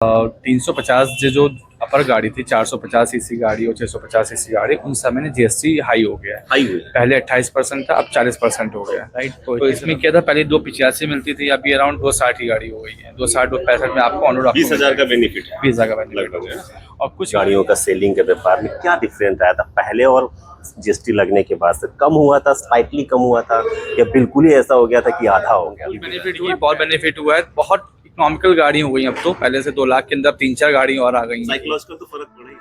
350 जो अपर गाड़ी थी, 450 सीसी गाड़ी और 650 सीसी गाड़ी, उन सब में जीएसटी हाई हो गया है। हाई हुई पहले 28% था, अब 40% हो गया। राइट, तो इसमें क्या था, पहले 285 मिलती थी, अभी अराउंड 260 की गाड़ी हो गई है। 260 265 में आपको ऑन रोड 20,000 का बेनिफिट है 20,000 का बेनिफिट लगभग। है। और कुछ गाड़ियों का सेलिंग के व्यापार में क्या डिफरेंस आया था पहले और जीएसटी लगने के बाद से? कम हुआ था, स्लाइटली कम हुआ था, या बिल्कुल ही ऐसा हो गया था कि आधा हो गया? बेनिफिट हुआ, बहुत बेनिफिट हुआ है। बहुत इकोनॉमिकल गाड़ी हो गई अब तो, पहले से 2 लाख के अंदर 3-4 गाड़ी और आ गई। साइकोलॉजिकल तो फर्क पड़ा ही।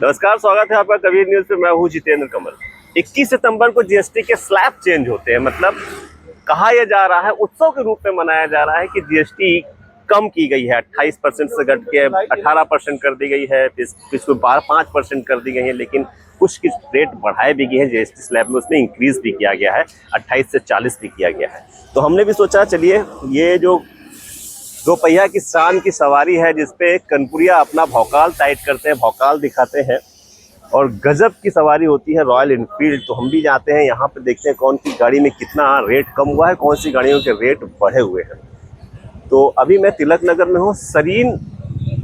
नमस्कार, स्वागत है आपका कबीर न्यूज पे। मैं हूँ जितेंद्र कमल। 21 सितंबर को जीएसटी के स्लैब चेंज होते हैं। मतलब कहा यह जा रहा है, उत्सव के रूप में मनाया जा रहा है कि जीएसटी कम की गई है। 28% से घट के 18% कर दी गई है, इसको 5% कर दी गई है, लेकिन कुछ रेट बढ़ाए भी गए हैं जीएसटी स्लैब में। उसमें इंक्रीज भी किया गया है, 28 से 40 भी किया गया है। तो हमने भी सोचा चलिए ये जो दो पहिया की शान की सवारी है, जिसपे कनपुरिया अपना भौकाल टाइट करते हैं, भौकाल दिखाते हैं, और गजब की सवारी होती है रॉयल एनफील्ड। तो हम भी जाते हैं यहाँ पे, देखते हैं कौन सी गाड़ी में कितना रेट कम हुआ है, कौन सी गाड़ियों के रेट बढ़े हुए हैं। तो अभी मैं तिलक नगर में हूँ। सरीन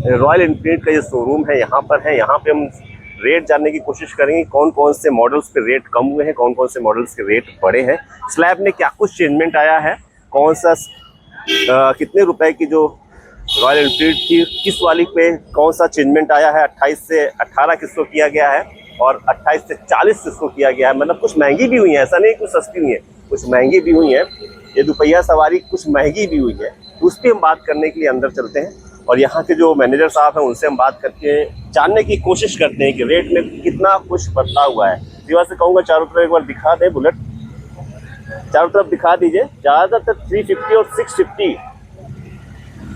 रॉयल एनफील्ड का ये शोरूम है, यहाँ पर है। यहाँ पे हम रेट जानने की कोशिश करेंगे कौन कौन से मॉडल्स पे रेट कम हुए हैं, कौन कौन से मॉडल्स के रेट बढ़े हैं, स्लैब में क्या कुछ चेंजमेंट आया है, कौन सा कितने रुपए की जो रॉयल एनफील्ड थी, किस वाली पे कौन सा चेंजमेंट आया है। 28 से 18 किसको किया गया है और 28 से 40 किसको किया गया है। मतलब कुछ महंगी भी हुई है, ऐसा नहीं कुछ सस्ती हुई है, कुछ महंगी भी हुई है। ये दोपहिया सवारी कुछ महंगी भी हुई है। उस पर हम बात करने के लिए अंदर चलते हैं, और यहाँ के जो मैनेजर साहब हैं उनसे हम बात करके जानने की कोशिश करते हैं कि रेट में कितना कुछ बदलाव हुआ है। दीवार से कहूँगा चारों तरफ एक बार दिखा दें, बुलेट चारों तरफ दिखा दीजिए। ज़्यादातर 350 और 650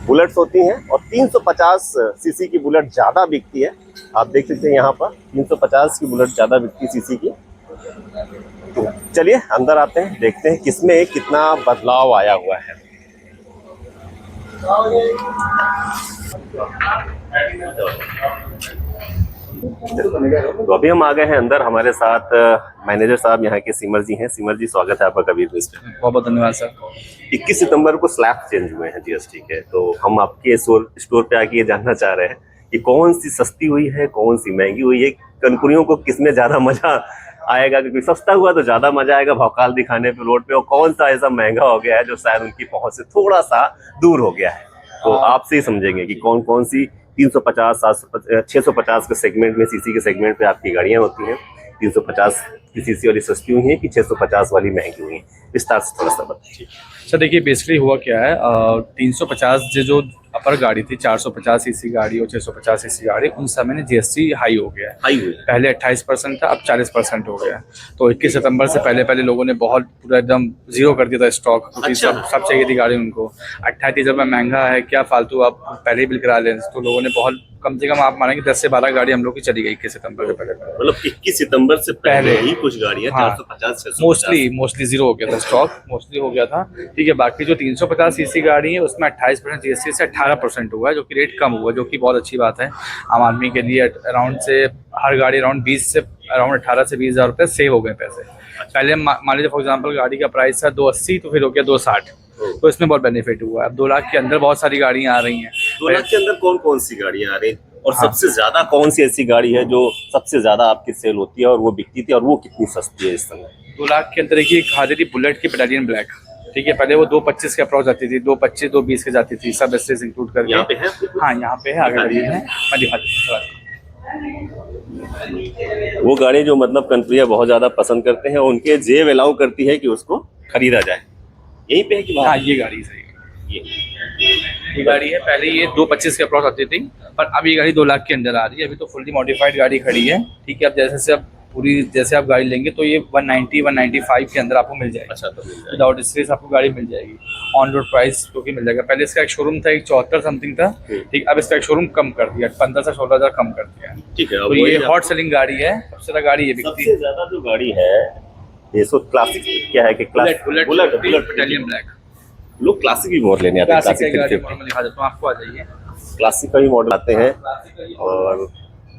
बुलेट्स होती हैं, और 350 सीसी की बुलेट ज़्यादा बिकती है। आप देख सकते हैं यहाँ पर 350 की बुलेट ज़्यादा बिकती है सीसी की। तो चलिए अंदर आते हैं, देखते हैं किसमें कितना बदलाव आया हुआ है। तो अभी हम आ गए हैं अंदर। हमारे साथ मैनेजर साहब यहाँ के सिमर जी हैं। सिमर जी, स्वागत है आपका कबीर न्यूज़ पे। बहुत बहुत धन्यवाद सर। 21 सितंबर को स्लैब चेंज हुए हैं जीएसटी के, तो हम आपके स्टोर पे आके ये जानना चाह रहे हैं कि कौन सी सस्ती हुई है, कौन सी महंगी हुई है, कनपुरियों को किसमें ज्यादा मजा आएगा, क्योंकि सस्ता हुआ तो ज्यादा मजा आएगा भौकाल दिखाने पे रोड पे, और कौन सा ऐसा महंगा हो गया है जो शायद उनकी पहुंच से थोड़ा सा दूर हो गया है। तो आपसे ही समझेंगे कि कौन कौन सी 350, 750, 650 के सेगमेंट में, सीसी के सेगमेंट पे आपकी गाड़ियां होती हैं। 350 की सीसी वाली सस्ती हुई है कि 650 वाली महंगी हुई है, विस्तार से थोड़ा सा बताइए। सर देखिए, बेसिकली हुआ क्या है, 350 जो अपर गाड़ी थी, 450 सीसी गाड़ी और 650 सीसी गाड़ी, उन सब में जीएसटी हाई हो गया है। हाई हुई पहले 28% था, अब 40% हो गया। तो 21 सितंबर से पहले पहले लोगों ने बहुत पूरा एकदम जीरो कर दिया था स्टॉक, क्योंकि अच्छा। सब चाहिए थी गाड़ी उनको। 28 रुपये महंगा है, क्या फालतू आप पहले ही बिल करा लें। तो लोगों ने बहुत, कम से कम आप मानेंगे 10 से 12 गाड़ी हम लोग की चली गई 21 सितंबर से पहले। मतलब 21 सितंबर से पहले ही कुछ गाड़ियां, हाँ, 450 मोस्टली जीरो हो गया था, स्टॉक मोस्टली हो गया था। ठीक है, बाकी जो 350 सीसी गाड़ी है उसमें 28% जीएसटी से 18% हुआ है, जो कि रेट कम हुआ, जो कि बहुत अच्छी बात है आम आदमी के लिए। अराउंड से हर गाड़ी अराउंड 18 से 20 हज़ार रुपये सेव हो गए पैसे। पहले मान लीजिए फॉर एग्जांपल गाड़ी का प्राइस था 280, तो फिर हो गया 260। तो इसमें बहुत बेनिफिट हुआ है। अब 2 लाख के अंदर बहुत सारी गाड़ियाँ आ रही हैं। 2 लाख के अंदर कौन कौन सी गाड़ियां आ रही, और हाँ। सबसे ज्यादा कौन सी ऐसी गाड़ी है जो सबसे ज्यादा आपकी सेल होती है और वो बिकती थी, और वो कितनी सस्ती है इस समय? 2 लाख के अंदर देखिए, एक हाजिरी बुलेट की बैटालियन ब्लैक। ठीक है, पहले वो 225 के अप्रॉक्स जाती थी, 225 220 के जाती थी, सब एसेस इंक्लूड करके। यहाँ पे है? हाँ, यहाँ पे है, आगे गाड़ी है, मैं दिखा देता हूँ। वो गाड़ी जो मतलब कनपुरिया बहुत ज्यादा पसंद करते हैं, उनके जेब अलाउ करती है कि उसको खरीदा जाए। यहीं पे है कि हाँ, ये गाड़ी सही है। ये गाड़ी है, पहले ये 225 के अप्रॉक्स आती थी, पर अब ये गाड़ी 2 लाख के अंदर आ रही है। अभी तो फुल्ली मॉडिफाइड गाड़ी खड़ी है। ठीक है, अब जैसे आप पूरी जैसे आप गाड़ी लेंगे तो ये 190 195 के अंदर आपको मिल जाएगी। अच्छा, तो विदाउट स्ट्रेस आपको गाड़ी मिल जाएगी। ऑन रोड प्राइस जो कि मिल जाएगा। पहले इसका एक शोरूम था, एक 74 समथिंग था। ठीक, अब इसका एक शोरूम कम कर दिया, 15 से 16 हज़ार कम कर दिया। ठीक है, तो ये हॉट सेलिंग गाड़ी है, सबसे ज्यादा गाड़ी ये बिकती है। सबसे ज्यादा जो गाड़ी है ये सो क्लासिक क्या है कि बुलेट बैटालियन ब्लैक। लोग क्लासिक भी मॉडल लेने आते हैं। क्लासिक गाड़ी मॉडल दिखा देता हूँ आपको, आ जाइए। क्लासिक का ही मॉडल आते हैं, और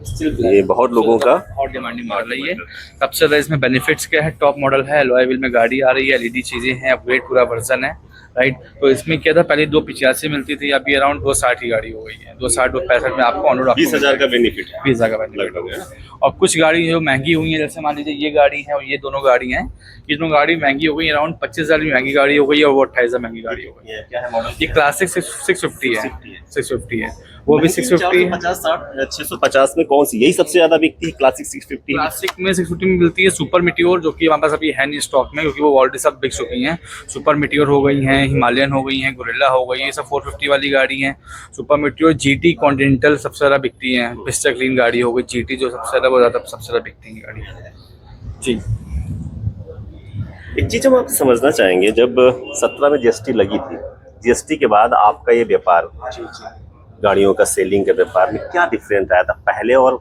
ये बहुत लोगों का और डिमांडिंग मॉडल है ये। सबसे ज़्यादा इसमें बेनिफिट्स क्या है, टॉप मॉडल है, अलॉय व्हील में गाड़ी आ रही है, एलईडी चीज़ें हैं, अपग्रेड पूरा वर्जन है, राइट। तो इसमें क्या था, पहले 285 मिलती थी, अभी अराउंड 260 की गाड़ी हो गई है। 260 265 में आपको ऑनरोड 20,000 का बेनिफिट है, 20,000 का बेनिफिट हो गया। और कुछ गाड़ी जो महंगी हुई है, जैसे मान लीजिए ये गाड़ी है और ये दोनों गाड़ी हैं, ये दोनों गाड़ी महंगी हो गई, अराउंड 25,000 की महंगी गाड़ी हो गई है और वो 28,000 महंगी गाड़ी हो गई है। क्या है मॉडल? ये क्लासिक 650 है, 650 है, वो भी 650 है। 650 में कौन सी यही सबसे ज्यादा बिकती है? क्लासिक 650। क्लासिक में 650 में मिलती है सुपर मिटियोर, जो कि हमारे पास अभी है नहीं स्टॉक में, क्योंकि वो ऑलरेडी सब बिक चुकी हैं। सुपर मिटियोर हो गई हैं, हिमालयन हो गई हैं, गोरिल्ला हो गई है, ये सब 450 वाली गाड़ी हैं। सुपर मिटियोर, जीटी, कॉन्टिनेंटल सबसे ज़्यादा बिकती हैं। पिस्टर क्लीन गाड़ी हो गई, जीटी जो सबसे ज़्यादा बिकती है गाड़ी जी। एक चीज हम आप समझना चाहेंगे, जब 17 में जीएसटी लगी थी, जीएसटी के बाद आपका ये व्यापार, गाड़ियों का सेलिंग के व्यापार में क्या डिफरेंट आया था पहले और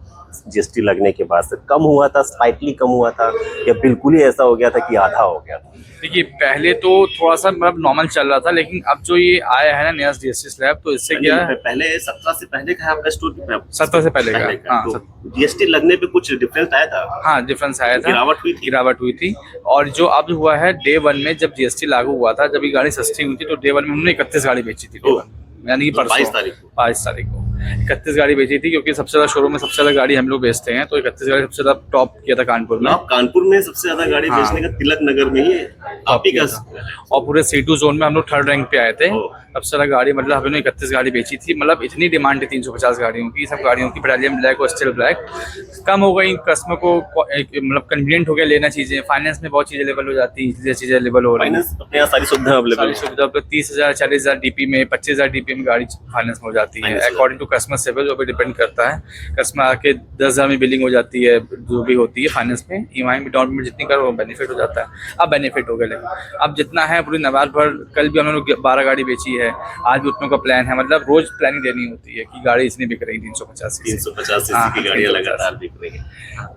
जीएसटी लगने के बाद से? कम हुआ था, स्लाइटली कम हुआ था, या बिल्कुल ही ऐसा हो गया था कि आधा हो गया था? देखिए, पहले तो थोड़ा सा मतलब नॉर्मल चल रहा था, लेकिन अब जो ये आया है ना नया जीएसटी स्लैब, तो इससे क्या है, पहले 17 से पहले का है आपका स्टोर? 17 से पहले का, हाँ। जीएसटी लगने पे कुछ डिफरेंस आया था? हाँ, डिफरेंस आया था, गिरावट हुई थी। और जो अब हुआ है, डे 1 में जब जीएसटी लागू हुआ था, जब ये गाड़ी सस्ती हुई थी, तो डे 1 में उन्होंने 31 गाड़ी बेची थी, यानी कि परसों 22 तारीख को 31 गाड़ी बेची थी, क्योंकि सबसे ज्यादा शोरूम में सबसे ज्यादा गाड़ी हम लोग बेचते हैं, तो 31 गाड़ी सबसे ज्यादा टॉप किया था कानपुर में। आप कानपुर में सबसे ज्यादा गाड़ी बेचने का तिलक नगर में ही आप ही का, और पूरे C2 जोन में हम लोग 3rd रैंक पे आए थे। सबसे ज्यादा गाड़ी मतलब हमने 31 गाड़ी बेची थी, मतलब इतनी डिमांड थी 350 गाड़ियों की, सब गाड़ियों की, पेट्रोलियम ब्लैक और स्टील ब्लैक। कम हो गई, कस्टमर को मतलब कन्वीनियंट हो गया लेना चीजें, फाइनेंस में बहुत चीजें अवेलेबल हो जाती है, चीजें अवेलेबल हो रही है, सारी सुविधा अवेलेबल, 30,000 40,000 डीपी में, 25,000 डीपी में गाड़ी फाइनेंस में हो जाती है, अकॉर्डिंग टू कस्टमर सेवल, जो भी डिपेंड करता है। कस्टमर आके 10,000 में बिलिंग हो जाती है, जो भी होती है फाइनेंस में, ईएमआई में डाउन पेमेंट जितनी करो वो बेनिफिट हो जाता है। अब बेनिफिट हो गया, लेकिन अब जितना है पूरी नवाज भर, कल भी हम लोग 12 गाड़ी बेची है, आज भी उतनों का प्लान है, मतलब रोज प्लानिंग देनी होती है कि गाड़ी इतनी बिक रही, 350 सीसी की गाड़ियां लगातार बिक रही है।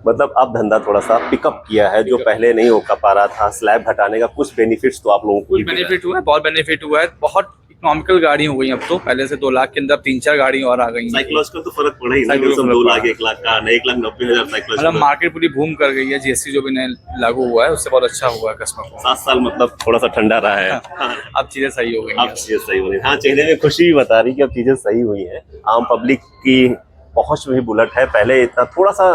मतलब अब धंधा थोड़ा सा पिकअप किया है, जो पहले नहीं हो पा रहा था। स्लैब हटाने का कुछ बेनिफिट्स तो आप लोगों को बेनिफिट हुआ है, बहुत बेनिफिट हुआ है, बहुत इकोनॉमिकल गाड़ी हो गई अब तो, पहले से 2 लाख के अंदर 3-4 गाड़ी और आ गई। साइक्लोज का तो फर्क पड़ा ही ना, 2 लाख 1 लाख का, 1,90,000 साइक्लोज, मतलब मार्केट पूरी बूम कर गई है। जीएसटी जो भी नया लागू हुआ है, उससे बहुत अच्छा हुआ है कस्टमर को। 7 साल मतलब थोड़ा सा ठंडा रहा है। अब चीजें सही हो गई, अब चीजें सही हो रही। हाँ, चेहरे में खुशी भी बता रही कि अब चीजें सही हुई है। आम पब्लिक की पहुंच में भी बुलेट है, पहले इतना थोड़ा सा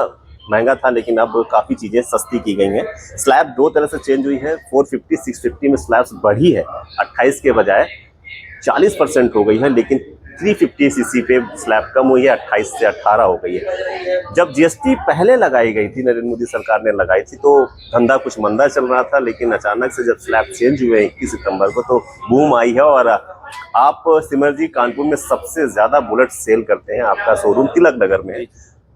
महंगा था, लेकिन अब काफी चीजें सस्ती की गई हैं। स्लैब 2 तरह से चेंज हुई है, 450 650 में स्लैब्स बढ़ी है, 28 के बजाय 40% हो गई है, लेकिन 350 सीसी पे स्लैब कम हुई है, 28 से 18 हो गई है। जब जीएसटी पहले लगाई गई थी, नरेंद्र मोदी सरकार ने लगाई थी, तो धंधा कुछ मंदा चल रहा था, लेकिन अचानक से जब स्लैब चेंज हुए 21 सितंबर को, तो बूम आई है। और आप सिमर जी कानपुर में सबसे ज्यादा बुलेट सेल करते हैं, आपका शोरूम तिलक नगर में है।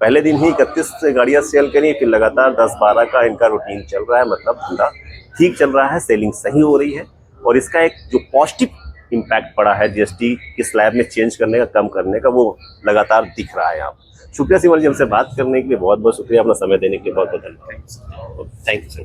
पहले दिन ही 31 गाड़ियां सेल करी, फिर लगातार 10-12 का इनका रूटीन चल रहा है। मतलब धंधा ठीक चल रहा है, सेलिंग सही हो रही है, और इसका एक जो पॉजिटिव इम्पैक्ट पड़ा है जीएसटी के स्लैब में चेंज करने का, कम करने का, वो लगातार दिख रहा है। आप शुक्रिया सिमर जी, हमसे बात करने के लिए बहुत बहुत शुक्रिया, अपना समय देने के लिए बहुत बहुत धन्यवाद। Thank you sir.